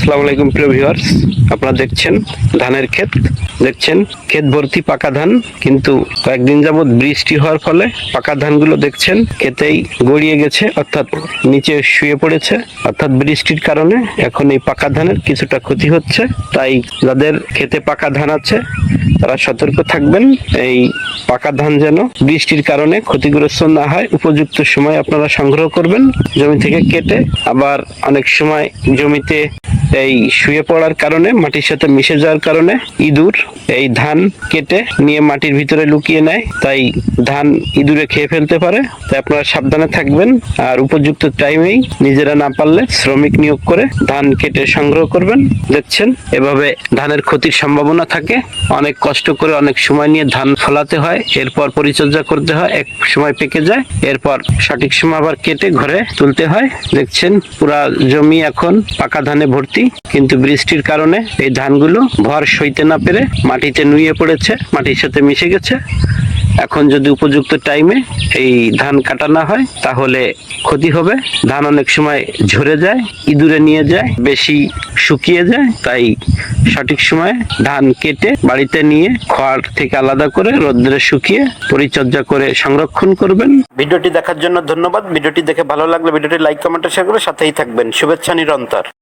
আসসালামু আলাইকুম প্রিয় ভিউয়ার্স, আপনারা দেখছেন ধানের ক্ষেত। দেখছেন ক্ষেত ভর্তি পাকা ধান, কিন্তু কয়েকদিন যাবত বৃষ্টি হওয়ার ফলে পাকা ধানগুলো দেখছেন ক্ষেতেই গড়িয়ে গেছে, অর্থাৎ নিচে শুয়ে পড়েছে। অর্থাৎ বৃষ্টির কারণে এখন এই পাকা ধানের কিছুটা ক্ষতি হচ্ছে। তাই যাদের ক্ষেতে পাকা ধান আছে তারা সতর্ক থাকবেন, এই পাকা ধান যেন বৃষ্টির কারণে ক্ষতিগ্রস্ত না হয়। উপযুক্ত সময় আপনারা সংগ্রহ করবেন জমি থেকে কেটে। আবার অনেক সময় জমিতে এই শুয়ে পড়ার কারণে, মাটির সাথে মিশে যাওয়ার কারণে ইঁদুর এই ধান কেটে নিয়ে মাটির ভিতরে লুকিয়ে নেয়, তাই ধান ইঁদুরে খেয়ে ফেলতে পারে। তাই আপনারা সাবধানে থাকবেন, আর উপযুক্ত টাইমেই নিজেরা না পারলে শ্রমিক নিয়োগ করে ধান কেটে সংগ্রহ করবেন। দেখছেন এভাবে ধানের ক্ষতির সম্ভাবনা থাকে। অনেক কষ্ট করে অনেক সময় নিয়ে ধান ফলাতে হয়, এরপর পরিচর্যা করতে হয়, এক সময় পেকে যায়, এরপর সঠিক সময় আবার কেটে ঘরে তুলতে হয়। দেখছেন পুরা জমি এখন পাকা ধানে ভর্তি, কিন্তু বৃষ্টির কারণে এই ধানগুলো ভর সইতে না পেরে মাটিতে নুয়ে পড়েছে, মাটির সাথে মিশে গেছে। এখন যদি উপযুক্ত টাইমে এই ধান কাটা না হয় তাহলে ক্ষতি হবে। ধান অনেক সময় ঝরে যায়, ইঁদুরে নিয়ে যায়, বেশি শুকিয়ে যায়। তাই সঠিক সময়ে ধান কেটে বাড়িতে নিয়ে খড় থেকে আলাদা করে রোদ্রে শুকিয়ে পরিচর্যা করে সংরক্ষণ করবেন। ভিডিওটি দেখার জন্য ধন্যবাদ। ভিডিওটি দেখে ভালো লাগলে ভিডিওটি লাইক, কমেন্ট, শেয়ার করে সাথেই থাকবেন। শুভেচ্ছা নিরন্তর।